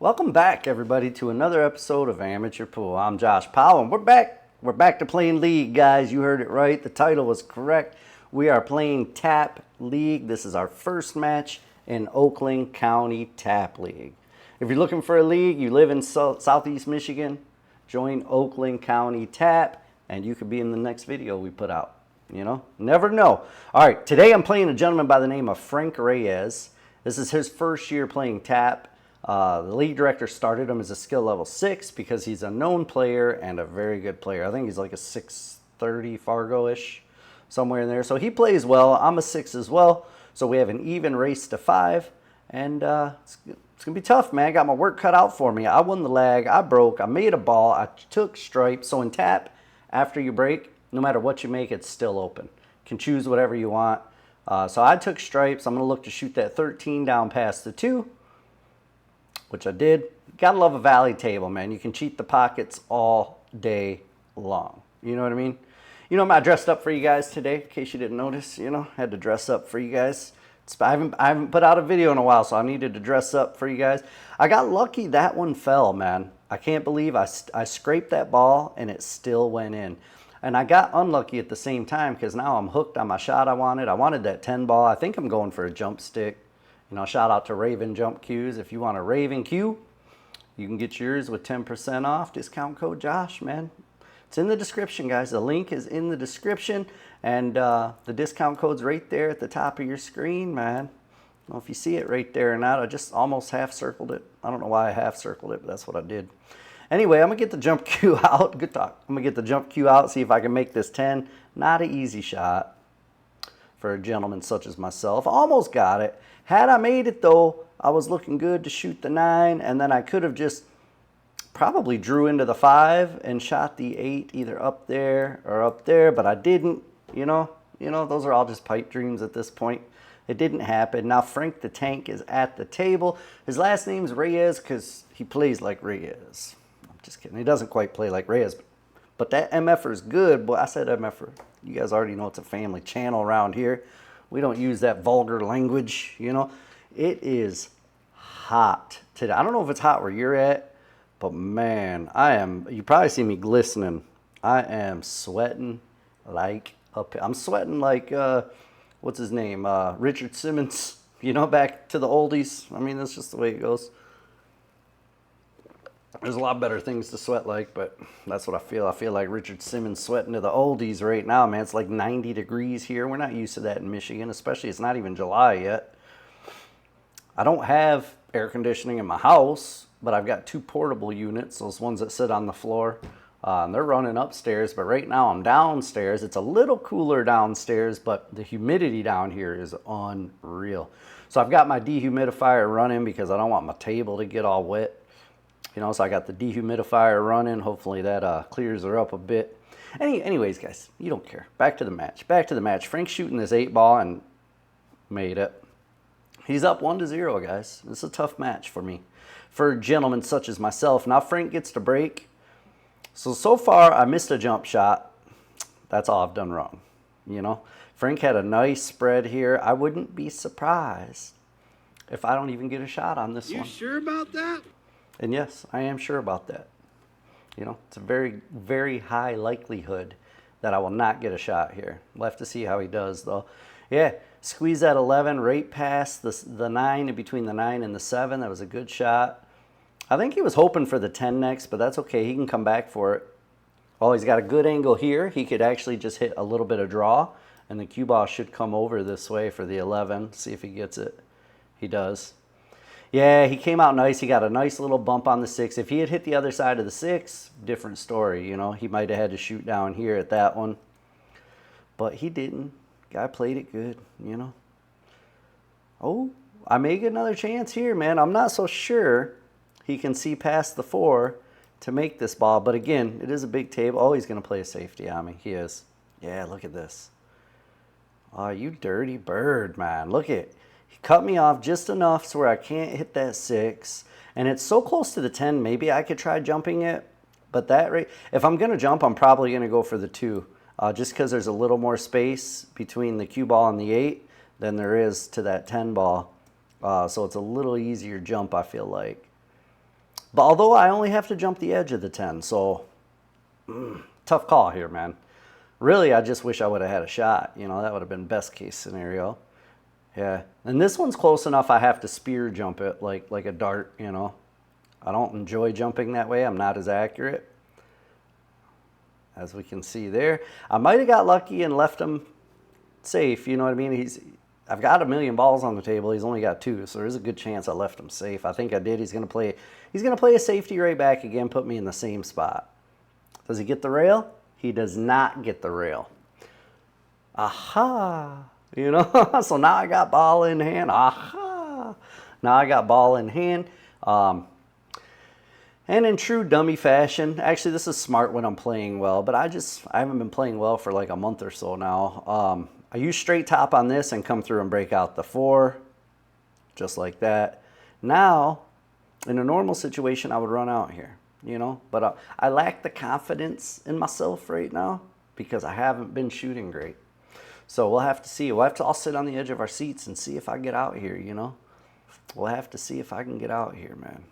Welcome back, everybody, to another episode of Amateur Pool. I'm Josh Powell, and we're back. We're back to playing League, guys. You heard it right. The title was correct. We are playing Tap League. This is our first match in Oakland County Tap League. If you're looking for a league, you live in Southeast Michigan, join Oakland County Tap, and you could be in the next video we put out. You know, never know. All right, today I'm playing a gentleman by the name of Reyes. This is his first year playing Tap. The league director started him as a skill level 6 because he's a known player and a very good player. I think he's like a 630 Fargo-ish, somewhere in there. So he plays well. I'm a 6 as well. So we have an even race to 5. And it's going to be tough, man. I got my work cut out for me. I won the lag. I broke. I made a ball. I took stripes. So in Tap, after you break, no matter what you make, it's still open. You can choose whatever you want. So I took stripes. I'm going to look to shoot that 13 down past the 2. Which I did. Gotta love a valley table, man. You can cheat the pockets all day long. You know what I mean? You know, I dressed up for you guys today, in case you didn't notice. You know, had to dress up for you guys. I haven't put out a video in a while, so I needed to dress up for you guys. I got lucky that one fell, man. I can't believe I scraped that ball and it still went in. And I got unlucky at the same time because now I'm hooked on my shot I wanted. I wanted that 10 ball. I think I'm going for a jump stick. You know, shout out to Raven Jump Qs. If you want a Raven Q, you can get yours with 10% off. Discount code Josh, man. It's in the description, guys. The link is in the description. And the discount code's right there at the top of your screen, man. I don't know if you see it right there or not. I just almost half circled it. I don't know why I half circled it, but that's what I did. Anyway, I'm going to get the jump Q out. Good talk. I'm going to get the jump Q out, see if I can make this 10. Not an easy shot for a gentleman such as myself. Almost got it. Had I made it, though, I was looking good to shoot the 9, and then I could have just probably drew into the 5 and shot the 8 either up there or up there, but I didn't. You know, those are all just pipe dreams at this point. It didn't happen. Now Frank the Tank is at the table. His last name's Reyes because he plays like Reyes. I'm just kidding. He doesn't quite play like Reyes, but that MFer is good. Boy, I said MFer. You guys already know it's a family channel around here. We don't use that vulgar language, you know. It is hot today. I don't know if it's hot where you're at, but man, you probably see me glistening. I am sweating like I'm sweating like, what's his name? Richard Simmons, you know, back to the oldies. I mean, that's just the way it goes. There's a lot better things to sweat like, but that's what I feel. I feel like Richard Simmons sweating to the oldies right now, man. It's like 90 degrees here. We're not used to that in Michigan, especially it's not even July yet. I don't have air conditioning in my house, but I've got 2 portable units, those ones that sit on the floor. And they're running upstairs, but right now I'm downstairs. It's a little cooler downstairs, but the humidity down here is unreal. So I've got my dehumidifier running because I don't want my table to get all wet. You know, so I got the dehumidifier running. Hopefully that clears her up a bit. Anyways, guys, you don't care. Back to the match. Frank's shooting this 8 ball and made it. He's up 1-0, guys. This is a tough match for me. For a gentleman such as myself. Now Frank gets to break. So far, I missed a jump shot. That's all I've done wrong. You know, Frank had a nice spread here. I wouldn't be surprised if I don't even get a shot on this one. You sure about that? And yes, I am sure about that. You know, it's a very, very high likelihood that I will not get a shot here. We'll have to see how he does, though. Yeah, squeeze that 11 right past the 9, in between the 9 and the 7. That was a good shot. I think he was hoping for the 10 next, but that's okay. He can come back for it. Oh, he's got a good angle here. He could actually just hit a little bit of draw, and the cue ball should come over this way for the 11. See if he gets it. He does. Yeah, he came out nice. He got a nice little bump on the 6. If he had hit the other side of the 6, different story, you know. He might have had to shoot down here at that one. But he didn't. Guy played it good, you know. Oh, I may get another chance here, man. I'm not so sure he can see past the 4 to make this ball. But again, it is a big table. Oh, he's going to play a safety on me. He is. Yeah, look at this. Oh, you dirty bird, man. Look at it. He cut me off just enough so where I can't hit that 6. And it's so close to the 10, maybe I could try jumping it. But that rate, if I'm going to jump, I'm probably going to go for the 2. Just because there's a little more space between the cue ball and the 8 than there is to that 10 ball. So it's a little easier jump, I feel like. But although I only have to jump the edge of the 10, so tough call here, man. Really, I just wish I would have had a shot. You know, that would have been best case scenario. Yeah, and this one's close enough I have to spear jump it like a dart, you know. I don't enjoy jumping that way. I'm not as accurate. As we can see there. I might have got lucky and left him safe, you know what I mean? I've got a million balls on the table. He's only got 2, so there's a good chance I left him safe. I think I did. He's going to play a safety right back again, put me in the same spot. Does he get the rail? He does not get the rail. Aha! You know, so now I got ball in hand. Aha! Now I got ball in hand. And in true dummy fashion, actually this is smart when I'm playing well, but I haven't been playing well for like a month or so now. I use straight top on this and come through and break out the 4, just like that. Now, in a normal situation, I would run out here, you know, but I lack the confidence in myself right now because I haven't been shooting great. So we'll have to see. We'll have to all sit on the edge of our seats and see if I get out here, you know. We'll have to see if I can get out here, man.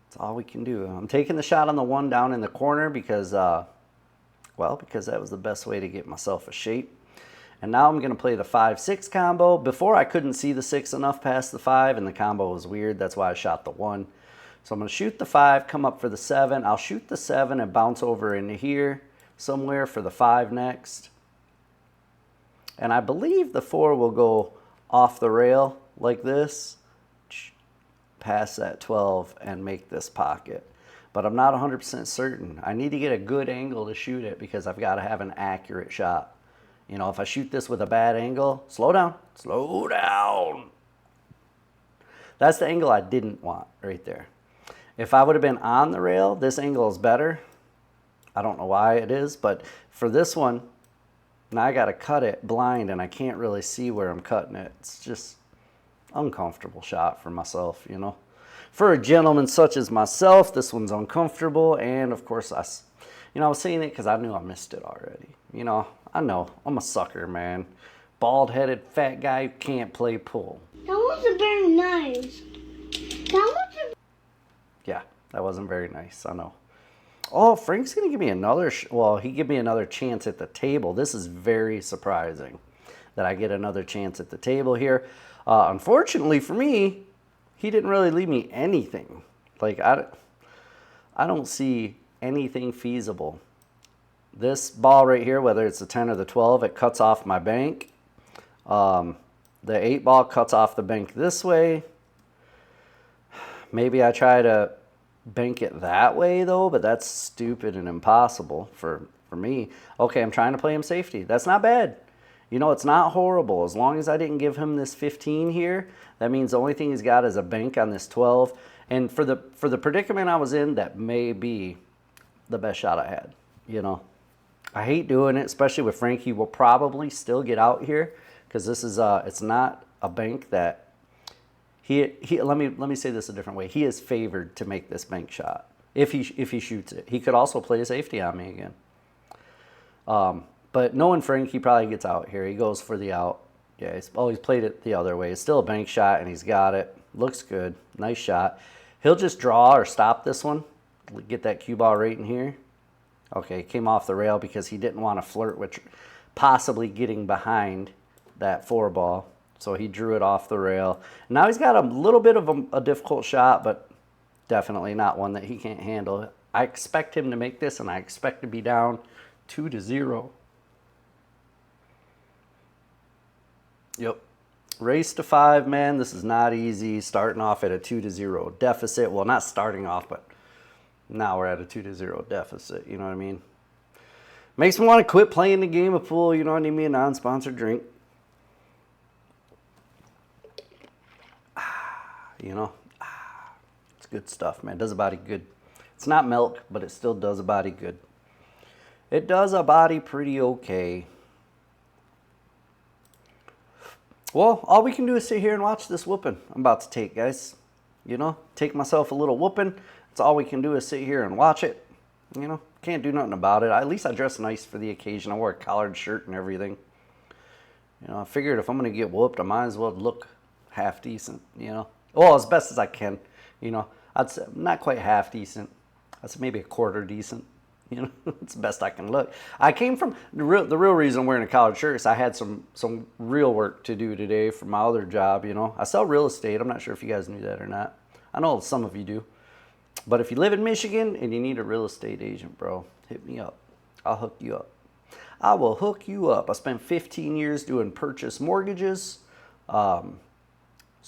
That's all we can do. I'm taking the shot on the 1 down in the corner because, well, because that was the best way to get myself a shape. And now I'm going to play the 5-6 combo. Before I couldn't see the 6 enough past the 5, and the combo was weird. That's why I shot the 1. So I'm going to shoot the 5, come up for the 7. I'll shoot the 7 and bounce over into here somewhere for the 5 next. And I believe the 4 will go off the rail like this, pass that 12, and make this pocket. But I'm not 100% certain. I need to get a good angle to shoot it because I've got to have an accurate shot. You know, if I shoot this with a bad angle, slow down, slow down. That's the angle I didn't want right there. If I would have been on the rail, this angle is better. I don't know why it is, but for this one, now I got to cut it blind and I can't really see where I'm cutting it. It's just uncomfortable shot for myself, you know. For a gentleman such as myself, this one's uncomfortable. And of course, I was saying it because I knew I missed it already. You know, I know. I'm a sucker, man. Bald-headed fat guy who can't play pool. That wasn't very nice. Yeah, that wasn't very nice. I know. Oh, Frank's going to give me another... he gave me another chance at the table. This is very surprising that I get another chance at the table here. Unfortunately for me, he didn't really leave me anything. Like, I don't see anything feasible. This ball right here, whether it's the 10 or the 12, it cuts off my bank. The 8 ball cuts off the bank this way. Maybe I try to bank it that way, though, but that's stupid and impossible for me. Okay, I'm trying to play him safety. That's not bad. You know, it's not horrible. As long as I didn't give him this 15 here, that means the only thing he's got is a bank on this 12. And for the predicament I was in, that may be the best shot I had, you know. I hate doing it, especially with Frank. He will probably still get out here because this is it's not a bank that let me say this a different way. He is favored to make this bank shot if he shoots it. He could also play a safety on me again. But knowing Frank, he probably gets out here. He goes for the out. Yeah, he's played it the other way. It's still a bank shot, and he's got it. Looks good. Nice shot. He'll just draw or stop this one. Get that cue ball right in here. Okay, came off the rail because he didn't want to flirt with possibly getting behind that 4 ball. So he drew it off the rail. Now he's got a little bit of a difficult shot, but definitely not one that he can't handle. I expect him to make this, and I expect to be down 2-0. Yep. Race to 5, man. This is not easy. Starting off at a 2-0 deficit. Well, not starting off, but now we're at a 2-0 deficit. You know what I mean? Makes me want to quit playing the game of pool. You know what I mean? A non-sponsored drink. You know? It's good stuff, man. Does a body good. It's not milk, but it still does a body good. It does a body pretty okay. Well, all we can do is sit here and watch this whooping I'm about to take, guys. You know, take myself a little whooping. That's all we can do is sit here and watch it. You know, can't do nothing about it. At least I dress nice for the occasion. I wear a collared shirt and everything. You know, I figured if I'm going to get whooped, I might as well look half decent, you know. Well, as best as I can, you know. I'd say not quite half decent. I'd say maybe a quarter decent. You know, it's the best I can look. I came from the real reason I'm wearing a collared shirt is I had some real work to do today for my other job. You know, I sell real estate. I'm not sure if you guys knew that or not. I know some of you do. But if you live in Michigan and you need a real estate agent, bro, hit me up. I'll hook you up. I will hook you up. I spent 15 years doing purchase mortgages. So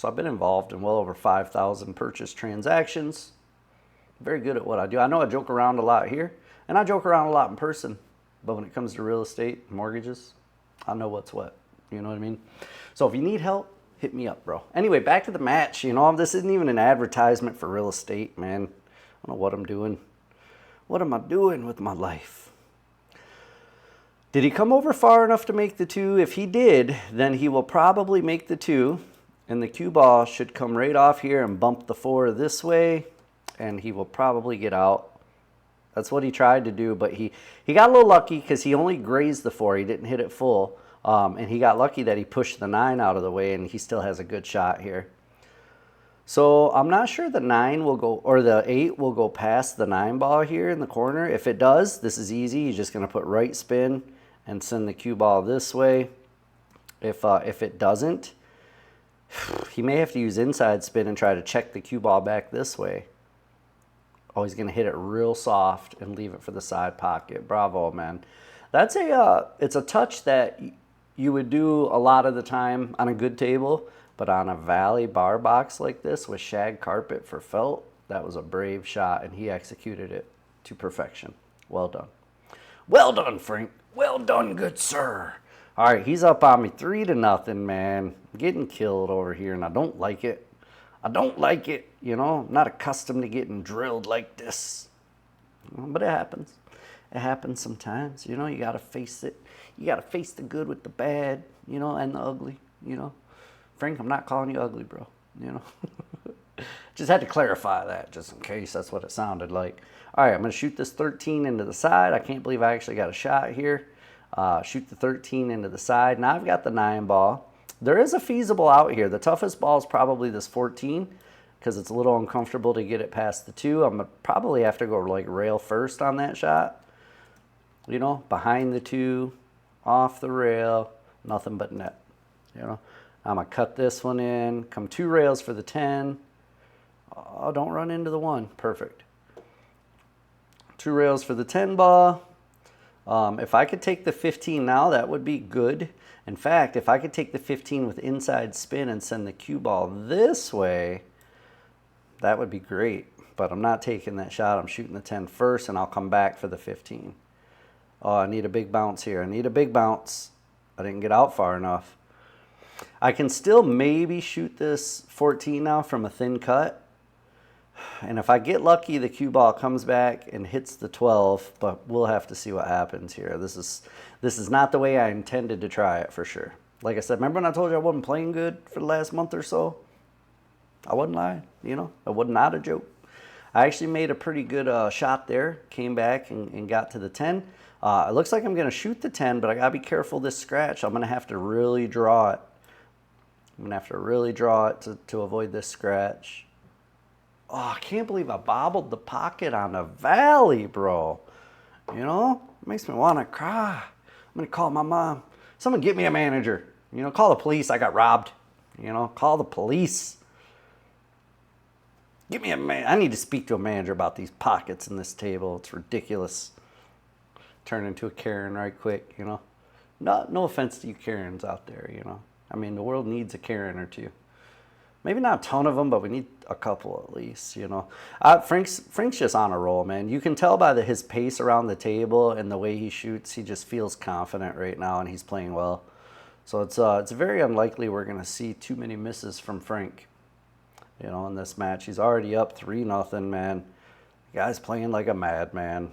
I've been involved in well over 5,000 purchase transactions. Very good at what I do. I know I joke around a lot here, and I joke around a lot in person. But when it comes to real estate, mortgages, I know what's what. You know what I mean? So if you need help, hit me up, bro. Anyway, back to the match. You know, this isn't even an advertisement for real estate, man. I don't know what I'm doing. What am I doing with my life? Did he come over far enough to make the 2? If he did, then he will probably make the 2. And the cue ball should come right off here and bump the 4 this way. And he will probably get out. That's what he tried to do. But he got a little lucky because he only grazed the 4. He didn't hit it full. And he got lucky that he pushed the 9 out of the way. And he still has a good shot here. So I'm not sure the 9 will go, or the 8 will go past the 9 ball here in the corner. If it does, this is easy. He's just going to put right spin and send the cue ball this way. If it doesn't, he may have to use inside spin and try to check the cue ball back this way. Oh, he's going to hit it real soft and leave it for the side pocket. Bravo, man. That's it's a touch that you would do a lot of the time on a good table. But on a valley bar box like this with shag carpet for felt, that was a brave shot, and he executed it to perfection. Well done. Well done, Frank. Well done, good sir. All right, he's up on me 3-0, man. I'm getting killed over here, and I don't like it. I don't like it, you know. I'm not accustomed to getting drilled like this. But it happens. It happens sometimes, you know. You got to face it. You got to face the good with the bad, you know, and the ugly, you know. Frank, I'm not calling you ugly, bro. You know, just had to clarify that just in case that's what it sounded like. All right, I'm going to shoot this 13 into the side. I can't believe I actually got a shot here. Shoot the 13 into the side. Now I've got the 9 ball. There is a feasible out here. The toughest ball is probably this 14 because it's a little uncomfortable to get it past the 2. I'm going to probably have to go like rail first on that shot. You know, behind the 2, off the rail, nothing but net, you know. I'm going to cut this one in, come 2 rails for the 10. Oh, don't run into the 1. Perfect. 2 rails for the 10 ball. If I could take the 15 now, that would be good. In fact, if I could take the 15 with inside spin and send the cue ball this way, that would be great. But I'm not taking that shot. I'm shooting the 10 first, and I'll come back for the 15. Oh, I need a big bounce here. I need a big bounce. I didn't get out far enough. I can still maybe shoot this 14 now from a thin cut. And if I get lucky, the cue ball comes back and hits the 12, but we'll have to see what happens here. This is not the way I intended to try it for sure. Like I said, remember when I told you I wasn't playing good for the last month or so? I wasn't lying, you know? I was not a joke. I actually made a pretty good shot there, came back and got to the 10. It looks like I'm going to shoot the 10, but I got to be careful this scratch. I'm going to have to really draw it. I'm going to have to really draw it to avoid this scratch. Oh, I can't believe I bobbled the pocket on the valley, bro. You know? It makes me want to cry. I'm going to call my mom. Someone get me a manager. You know, call the police. I got robbed. You know, call the police. Get me a man. I need to speak to a manager about these pockets in this table. It's ridiculous. Turn into a Karen right quick, you know. No offense to you Karens out there, you know. I mean, the world needs a Karen or two. Maybe not a ton of them, but we need a couple at least, you know. Frank's just on a roll, man. You can tell by his pace around the table and the way he shoots. He just feels confident right now, and he's playing well. So it's very unlikely we're going to see too many misses from Frank, you know, in this match. He's already up 3-0, man. The guy's playing like a madman.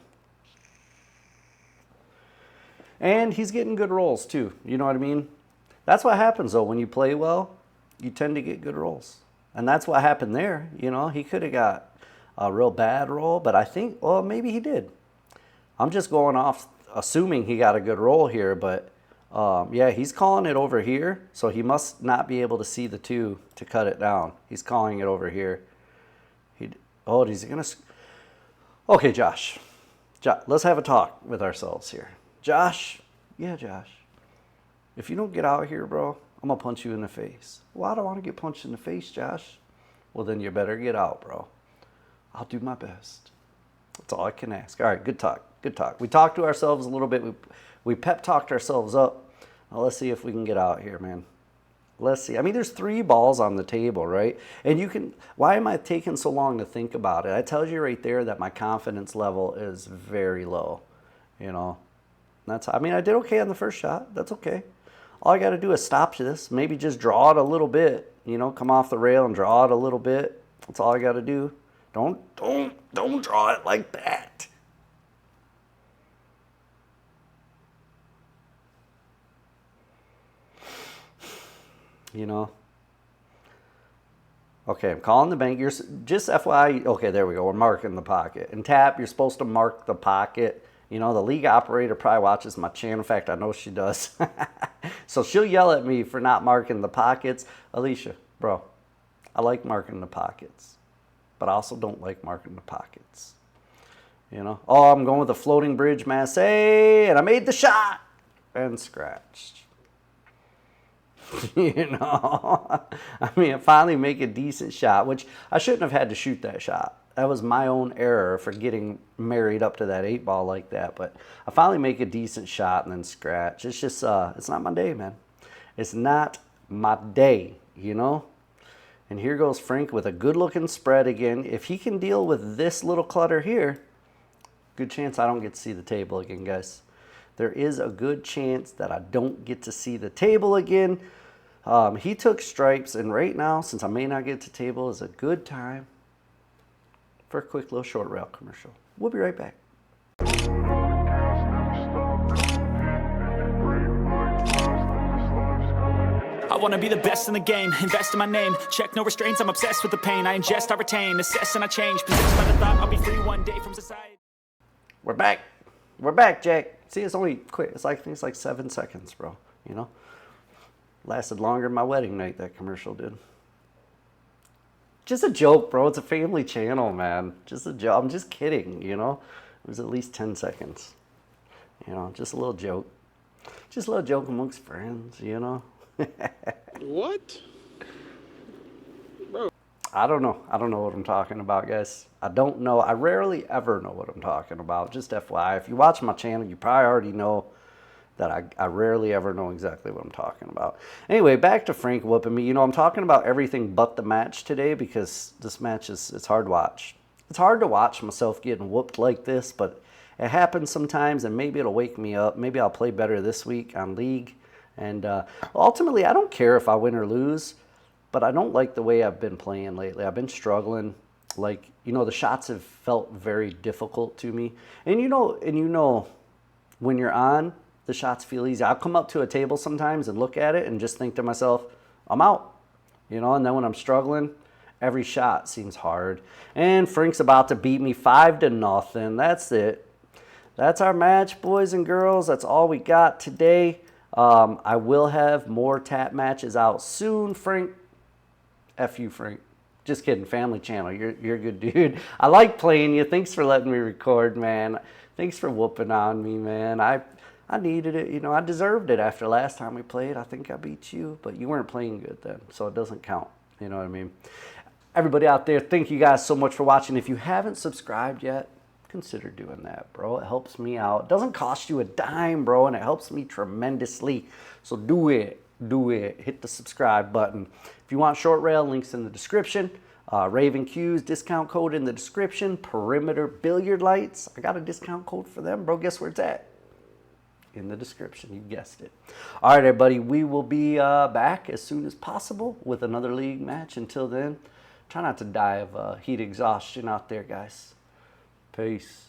And he's getting good rolls, too. You know what I mean? That's what happens, though. When you play well, you tend to get good rolls. And that's what happened there. You know, he could have got a real bad roll, but I think, well, maybe he did. I'm just going off assuming he got a good roll here, but yeah, he's calling it over here, so he must not be able to see the 2 to cut it down. He's calling it over here. Oh, is he going to... Okay, Josh. Let's have a talk with ourselves here. Josh. Yeah, Josh. If you don't get out here, bro, I'm going to punch you in the face. Well, I don't want to get punched in the face, Josh. Well, then you better get out, bro. I'll do my best. That's all I can ask. All right, good talk. Good talk. We talked to ourselves a little bit. We pep talked ourselves up. Now, let's see if we can get out here, man. Let's see. I mean, there's 3 balls on the table, right? And you can... Why am I taking so long to think about it? I tell you right there that my confidence level is very low. You know? I mean, I did okay on the first shot. That's okay. All I got to do is stop this. Maybe just draw it a little bit. You know, come off the rail and draw it a little bit. That's all I got to do. Don't draw it like that. You know. Okay, I'm calling the bank. You're just FYI. Okay, there we go. We're marking the pocket. And tap, you're supposed to mark the pocket. You know, the league operator probably watches my channel. In fact, I know she does. So she'll yell at me for not marking the pockets. Alicia, bro, I like marking the pockets, but I also don't like marking the pockets. You know, oh, I'm going with a floating bridge masse, and I made the shot and scratched. You know, I mean, I finally make a decent shot, which I shouldn't have had to shoot that shot. That was my own error for getting married up to that 8 ball like that. But I finally make a decent shot and then scratch. It's just, it's not my day, man. It's not my day, you know? And here goes Frank with a good-looking spread again. If he can deal with this little clutter here, good chance I don't get to see the table again, guys. There is a good chance that I don't get to see the table again. He took stripes, and right now, since I may not get to table, is a good time for a quick little short rail commercial. We'll be right back. I wanna be the best in the game, invest in my name. Check no restraints, I'm obsessed with the pain. I ingest, I retain, assess and I change. Possessed by the thought I'll be free one day from society. We're back. We're back, Jack. See, it's only quick. It's like 7 seconds, bro. You know? Lasted longer than my wedding night, that commercial did. Just a joke, bro. It's a family channel, man. Just a joke. I'm just kidding, you know? It was at least 10 seconds. You know, just a little joke. Just a little joke amongst friends, you know? What? Bro. I don't know. I don't know what I'm talking about, guys. I don't know. I rarely ever know what I'm talking about. Just FYI. If you watch my channel, you probably already know that I rarely ever know exactly what I'm talking about. Anyway, back to Frank whooping me. You know, I'm talking about everything but the match today because this match it's hard to watch. It's hard to watch myself getting whooped like this, but it happens sometimes, and maybe it'll wake me up. Maybe I'll play better this week on League. And ultimately, I don't care if I win or lose, but I don't like the way I've been playing lately. I've been struggling. Like, you know, the shots have felt very difficult to me. And you know, when you're on, the shots feel easy. I'll come up to a table sometimes and look at it and just think to myself, I'm out. You know, and then when I'm struggling, every shot seems hard. And Frank's about to beat me 5-0. That's it. That's our match, boys and girls. That's all we got today. I will have more tap matches out soon, Frank. F you, Frank. Just kidding. Family channel. You're a good dude. I like playing you. Thanks for letting me record, man. Thanks for whooping on me, man. I needed it. You know, I deserved it after last time we played. I think I beat you, but you weren't playing good then, so it doesn't count. You know what I mean? Everybody out there, thank you guys so much for watching. If you haven't subscribed yet, consider doing that, bro. It helps me out. It doesn't cost you a dime, bro, and it helps me tremendously. So do it. Do it. Hit the subscribe button. If you want short rail, links in the description. Raven Q's discount code in the description. Perimeter Billiard Lights. I got a discount code for them, bro. Guess where it's at? In the description. You guessed it. All right, everybody. We will be back as soon as possible with another league match. Until then, try not to die of heat exhaustion out there, guys. Peace.